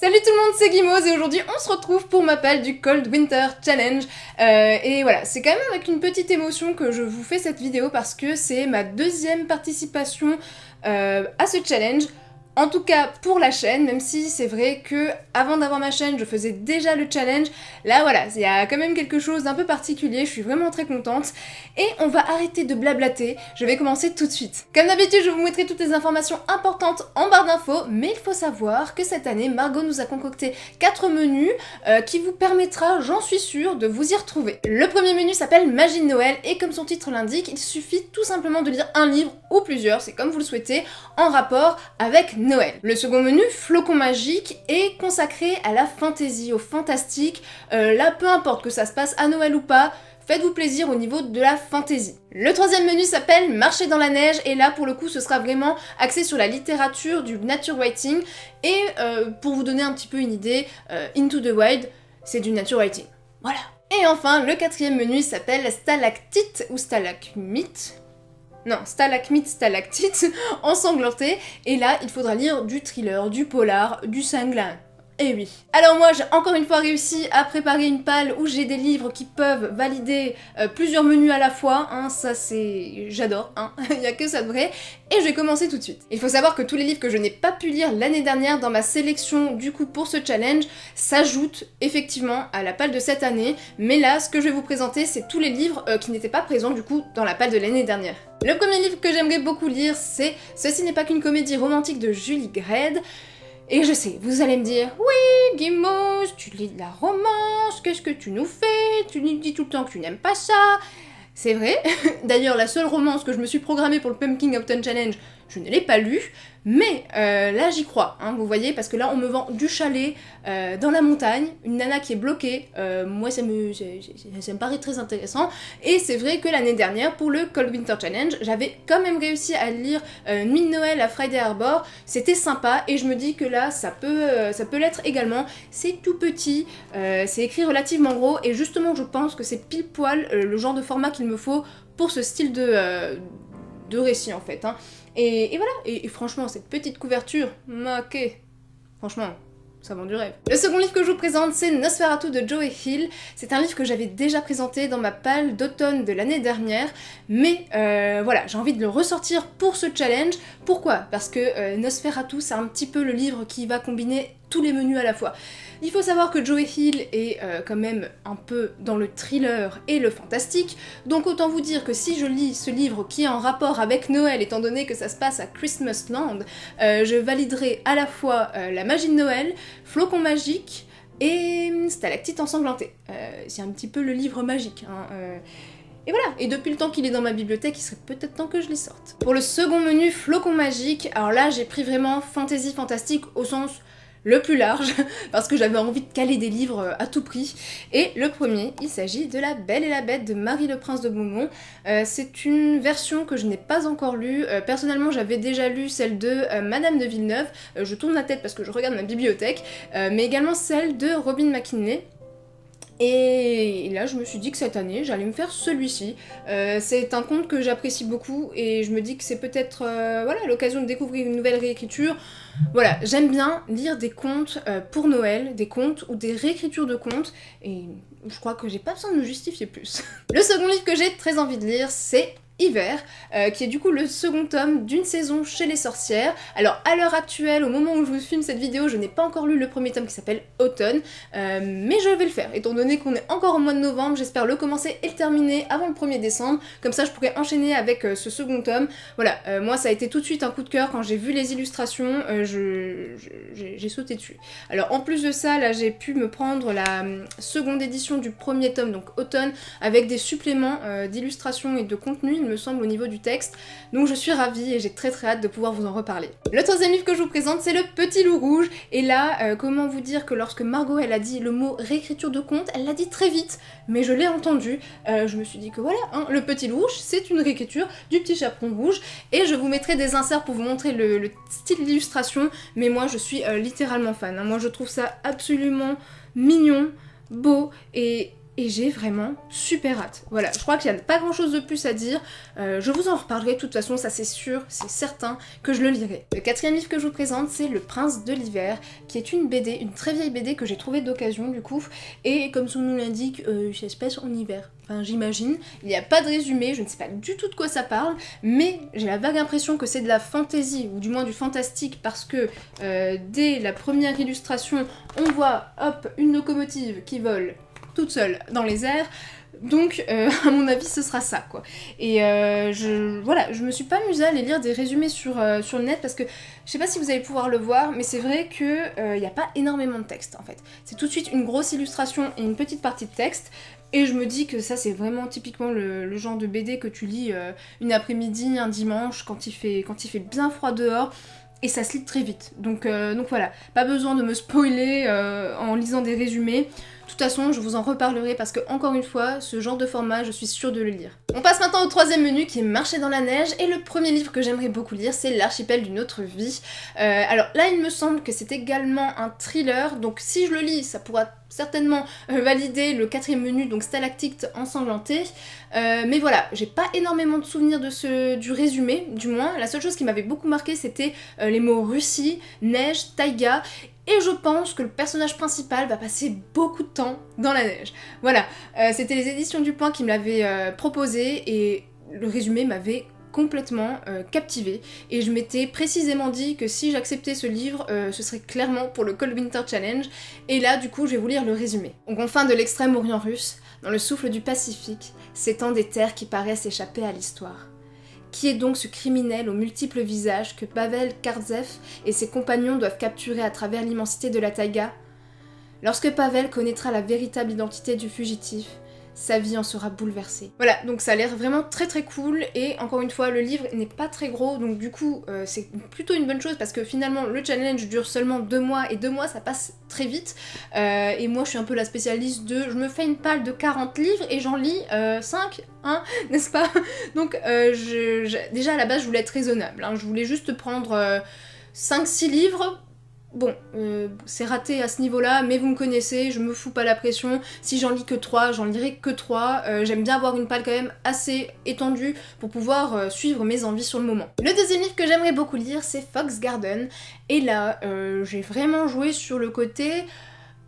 Salut tout le monde, c'est Guimauve et aujourd'hui on se retrouve pour ma palle du Cold Winter Challenge. Et voilà, c'est quand même avec une petite émotion que je vous fais cette vidéo parce que c'est ma deuxième participation à ce challenge. En tout cas pour la chaîne, même si c'est vrai que avant d'avoir ma chaîne je faisais déjà le challenge. Là voilà, il y a quand même quelque chose d'un peu particulier, je suis vraiment très contente. Et on va arrêter de blablater, je vais commencer tout de suite. Comme d'habitude je vous mettrai toutes les informations importantes en barre d'infos, mais il faut savoir que cette année Margot nous a concocté 4 menus qui vous permettra, j'en suis sûre, de vous y retrouver. Le premier menu s'appelle Magie de Noël et comme son titre l'indique, il suffit tout simplement de lire un livre ou plusieurs, c'est comme vous le souhaitez, en rapport avec Noël. Le second menu, Flocon Magique, est consacré à la fantaisie, au fantastique. Là, peu importe que ça se passe à Noël ou pas, faites-vous plaisir au niveau de la fantaisie. Le troisième menu s'appelle Marcher dans la neige et là pour le coup ce sera vraiment axé sur la littérature, du nature writing et pour vous donner un petit peu une idée, Into the Wild c'est du nature writing. Voilà. Et enfin le quatrième menu s'appelle Stalactite ou Stalagmite. Non, stalagmite, stalactite, ensanglanté, et là il faudra lire du thriller, du polar, du sanglant. Eh oui. Alors moi j'ai encore une fois réussi à préparer une palle où j'ai des livres qui peuvent valider plusieurs menus à la fois, hein, ça c'est... j'adore, hein, il n'y a que ça de vrai, et je vais commencer tout de suite. Il faut savoir que tous les livres que je n'ai pas pu lire l'année dernière dans ma sélection du coup pour ce challenge s'ajoutent effectivement à la palle de cette année, mais là ce que je vais vous présenter c'est tous les livres qui n'étaient pas présents du coup dans la palle de l'année dernière. Le premier livre que j'aimerais beaucoup lire c'est Ceci n'est pas qu'une comédie romantique de Julie Gredd. Et je sais, vous allez me dire, oui, Guimauve, tu lis de la romance, qu'est-ce que tu nous fais? Tu nous dis tout le temps que tu n'aimes pas ça. C'est vrai, d'ailleurs la seule romance que je me suis programmée pour le Pumpkin Autumn Challenge, je ne l'ai pas lue, mais là j'y crois, hein, vous voyez, parce que là on me vend du chalet dans la montagne, une nana qui est bloquée, moi ça me paraît très intéressant, et c'est vrai que l'année dernière pour le Cold Winter Challenge, j'avais quand même réussi à lire Nuit de Noël à Friday Harbor, c'était sympa, et je me dis que là ça peut l'être également, c'est tout petit, c'est écrit relativement gros, et justement je pense que c'est pile poil le genre de format qu'il me faut pour ce style de récit en fait, hein. Et voilà, et franchement, cette petite couverture, ok, franchement, ça vend du rêve. Le second livre que je vous présente, c'est Nosferatu de Joe Hill. C'est un livre que j'avais déjà présenté dans ma palle d'automne de l'année dernière, mais voilà, j'ai envie de le ressortir pour ce challenge. Pourquoi? Parce que Nosferatu, c'est un petit peu le livre qui va combiner tous les menus à la fois. Il faut savoir que Joe Hill est quand même un peu dans le thriller et le fantastique, donc autant vous dire que si je lis ce livre qui est en rapport avec Noël, étant donné que ça se passe à Christmas Land, je validerai à la fois la magie de Noël, Flocon Magique et Stalactite ensanglantée. C'est un petit peu le livre magique, hein, et voilà, et depuis le temps qu'il est dans ma bibliothèque, il serait peut-être temps que je les sorte. Pour le second menu, Flocon Magique, alors là j'ai pris vraiment fantasy fantastique au sens le plus large, parce que j'avais envie de caler des livres à tout prix. Et le premier, il s'agit de La Belle et la Bête de Marie le Prince de Beaumont. C'est une version que je n'ai pas encore lue. Personnellement, j'avais déjà lu celle de Madame de Villeneuve. Je tourne la tête parce que je regarde ma bibliothèque. Mais également celle de Robin McKinley. Et là je me suis dit que cette année j'allais me faire celui-ci. C'est un conte que j'apprécie beaucoup et je me dis que c'est peut-être voilà, l'occasion de découvrir une nouvelle réécriture. Voilà, j'aime bien lire des contes pour Noël, des contes ou des réécritures de contes et je crois que j'ai pas besoin de me justifier plus. Le second livre que j'ai très envie de lire c'est Hiver, qui est du coup le second tome d'une saison chez les sorcières. Alors à l'heure actuelle, au moment où je vous filme cette vidéo, je n'ai pas encore lu le premier tome qui s'appelle Automne, mais je vais le faire, étant donné qu'on est encore au mois de novembre, j'espère le commencer et le terminer avant le 1er décembre, comme ça je pourrais enchaîner avec ce second tome. Voilà, moi ça a été tout de suite un coup de cœur quand j'ai vu les illustrations, j'ai sauté dessus. Alors en plus de ça, là j'ai pu me prendre la seconde édition du premier tome, donc Automne, avec des suppléments d'illustrations et de contenu, il me semble, au niveau du texte, donc je suis ravie et j'ai très hâte de pouvoir vous en reparler. Le troisième livre que je vous présente c'est Le Petit Loup Rouge, et là, comment vous dire que lorsque Margot elle a dit le mot réécriture de conte, elle l'a dit très vite, mais je l'ai entendu, je me suis dit que voilà, hein, Le Petit Loup Rouge c'est une réécriture du Petit Chaperon Rouge, et je vous mettrai des inserts pour vous montrer le style d'illustration, mais moi je suis littéralement fan, hein. Moi je trouve ça absolument mignon, beau, et et j'ai vraiment super hâte. Voilà, je crois qu'il n'y a pas grand chose de plus à dire, je vous en reparlerai de toute façon, ça c'est sûr, c'est certain que je le lirai. Le quatrième livre que je vous présente, c'est Le Prince de l'Hiver, qui est une BD, une très vieille BD que j'ai trouvée d'occasion du coup, et comme son nom l'indique, ça se passe en hiver. Enfin j'imagine, il n'y a pas de résumé, je ne sais pas du tout de quoi ça parle, mais j'ai la vague impression que c'est de la fantasy, ou du moins du fantastique, parce que dès la première illustration, on voit, hop, une locomotive qui vole toute seule dans les airs, donc à mon avis ce sera ça quoi. Et voilà, je me suis pas amusée à aller lire des résumés sur le net parce que je sais pas si vous allez pouvoir le voir, mais c'est vrai que y a pas énormément de texte en fait. C'est tout de suite une grosse illustration et une petite partie de texte. Et je me dis que ça c'est vraiment typiquement le genre de BD que tu lis une après-midi, un dimanche, quand il fait bien froid dehors. Et ça se lit très vite. Donc voilà, pas besoin de me spoiler en lisant des résumés. De toute façon, je vous en reparlerai parce que, encore une fois, ce genre de format, je suis sûre de le lire. On passe maintenant au troisième menu qui est Marcher dans la neige, et le premier livre que j'aimerais beaucoup lire, c'est L'archipel d'une autre vie. Alors là, il me semble que c'est également un thriller, donc si je le lis, ça pourra certainement valider le quatrième menu, donc Stalactite ensanglantée. Mais voilà, j'ai pas énormément de souvenirs du résumé, du moins. La seule chose qui m'avait beaucoup marqué, c'était les mots Russie, neige, taïga. Et je pense que le personnage principal va passer beaucoup de temps dans la neige. Voilà, c'était les éditions du Point qui me l'avaient proposé et le résumé m'avait complètement captivée. Et je m'étais précisément dit que si j'acceptais ce livre, ce serait clairement pour le Cold Winter Challenge. Et là, du coup, je vais vous lire le résumé. Aux confins de l'extrême-orient russe, dans le souffle du Pacifique, s'étendent des terres qui paraissent échapper à l'histoire. Qui est donc ce criminel aux multiples visages que Pavel Kardzev et ses compagnons doivent capturer à travers l'immensité de la taïga? Lorsque Pavel connaîtra la véritable identité du fugitif, sa vie en sera bouleversée. Voilà, donc ça a l'air vraiment très très cool, et encore une fois, le livre n'est pas très gros, donc du coup, c'est plutôt une bonne chose, parce que finalement, le challenge dure seulement 2 mois, et 2 mois, ça passe très vite, et moi, je suis un peu la spécialiste de... Je me fais une palle de 40 livres, et j'en lis 5, hein, n'est-ce pas? Donc, déjà, à la base, je voulais être raisonnable, hein, je voulais juste prendre 5-6 livres. Bon, c'est raté à ce niveau-là, mais vous me connaissez, je me fous pas la pression. Si j'en lis que 3, j'en lirai que 3. J'aime bien avoir une palle quand même assez étendue pour pouvoir suivre mes envies sur le moment. Le deuxième livre que j'aimerais beaucoup lire, c'est Fox Garden. Et là, j'ai vraiment joué sur le côté...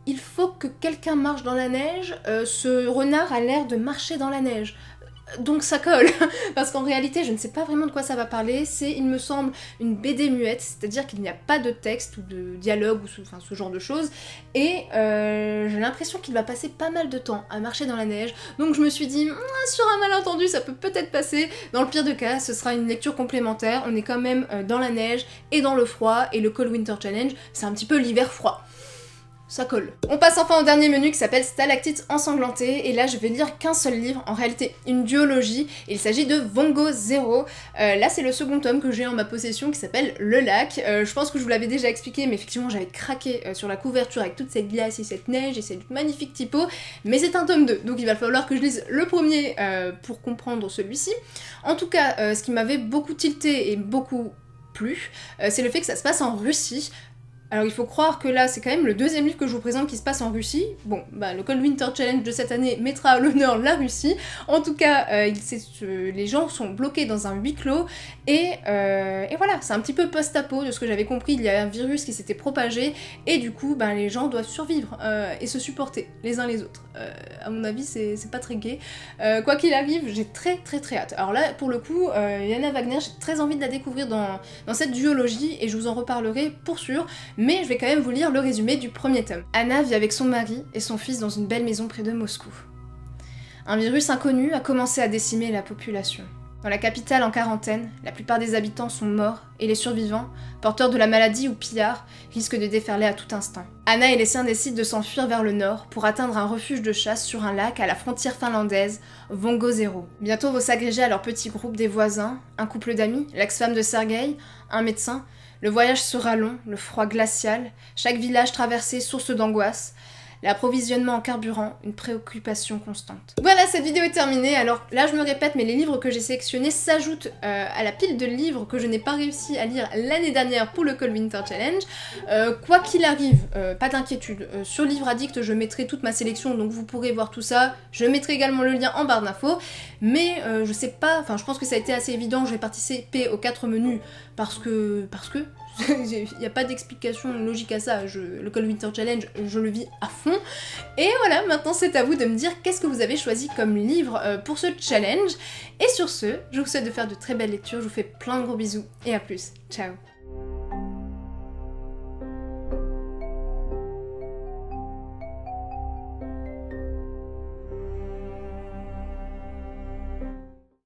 Il faut que quelqu'un marche dans la neige, ce renard a l'air de marcher dans la neige. Donc ça colle, parce qu'en réalité je ne sais pas vraiment de quoi ça va parler, c'est il me semble une BD muette, c'est-à-dire qu'il n'y a pas de texte ou de dialogue ou ce genre de choses, et j'ai l'impression qu'il va passer pas mal de temps à marcher dans la neige, donc je me suis dit, sur un malentendu ça peut peut-être passer, dans le pire des cas ce sera une lecture complémentaire, on est quand même dans la neige et dans le froid, et le Cold Winter Challenge c'est un petit peu l'hiver froid. Ça colle. On passe enfin au dernier menu qui s'appelle Stalactite ensanglantée, et là je vais lire qu'un seul livre, en réalité une duologie, il s'agit de Vongo Zero. Là c'est le second tome que j'ai en ma possession qui s'appelle Le Lac. Je pense que je vous l'avais déjà expliqué, mais effectivement j'avais craqué sur la couverture avec toute cette glace et cette neige et cette magnifique typo, mais c'est un tome 2, donc il va falloir que je lise le premier pour comprendre celui-ci. En tout cas, ce qui m'avait beaucoup tilté et beaucoup plu, c'est le fait que ça se passe en Russie. Alors il faut croire que là c'est quand même le deuxième livre que je vous présente qui se passe en Russie. Bon, bah le Cold Winter Challenge de cette année mettra à l'honneur la Russie. En tout cas, les gens sont bloqués dans un huis clos et voilà, c'est un petit peu post-apo de ce que j'avais compris. Il y a un virus qui s'était propagé et du coup, ben, les gens doivent survivre et se supporter les uns les autres. À mon avis, c'est pas très gai. Quoi qu'il arrive, j'ai très hâte. Alors là, pour le coup, Yana Wagner, j'ai très envie de la découvrir dans cette duologie et je vous en reparlerai pour sûr. Mais je vais quand même vous lire le résumé du premier tome. Anna vit avec son mari et son fils dans une belle maison près de Moscou. Un virus inconnu a commencé à décimer la population. Dans la capitale en quarantaine, la plupart des habitants sont morts et les survivants, porteurs de la maladie ou pillards, risquent de déferler à tout instant. Anna et les siens décident de s'enfuir vers le nord pour atteindre un refuge de chasse sur un lac à la frontière finlandaise, Vongo Zero. Bientôt vont s'agréger à leur petit groupe des voisins, un couple d'amis, l'ex-femme de Sergueï, un médecin. Le voyage sera long, le froid glacial, chaque village traversé source d'angoisse. l'approvisionnement en carburant, une préoccupation constante. Voilà, cette vidéo est terminée. Alors là, je me répète, mais les livres que j'ai sélectionnés s'ajoutent à la pile de livres que je n'ai pas réussi à lire l'année dernière pour le Cold Winter Challenge. Quoi qu'il arrive, pas d'inquiétude. Sur Livre Addict, je mettrai toute ma sélection, donc vous pourrez voir tout ça. Je mettrai également le lien en barre d'infos. Mais je sais pas, enfin je pense que ça a été assez évident, je vais participer aux 4 menus parce que il n'y a pas d'explication logique à ça, le Cold Winter Challenge, je le vis à fond. Et voilà, maintenant c'est à vous de me dire qu'est-ce que vous avez choisi comme livre pour ce challenge. Et sur ce, je vous souhaite de faire de très belles lectures, je vous fais plein de gros bisous et à plus, ciao.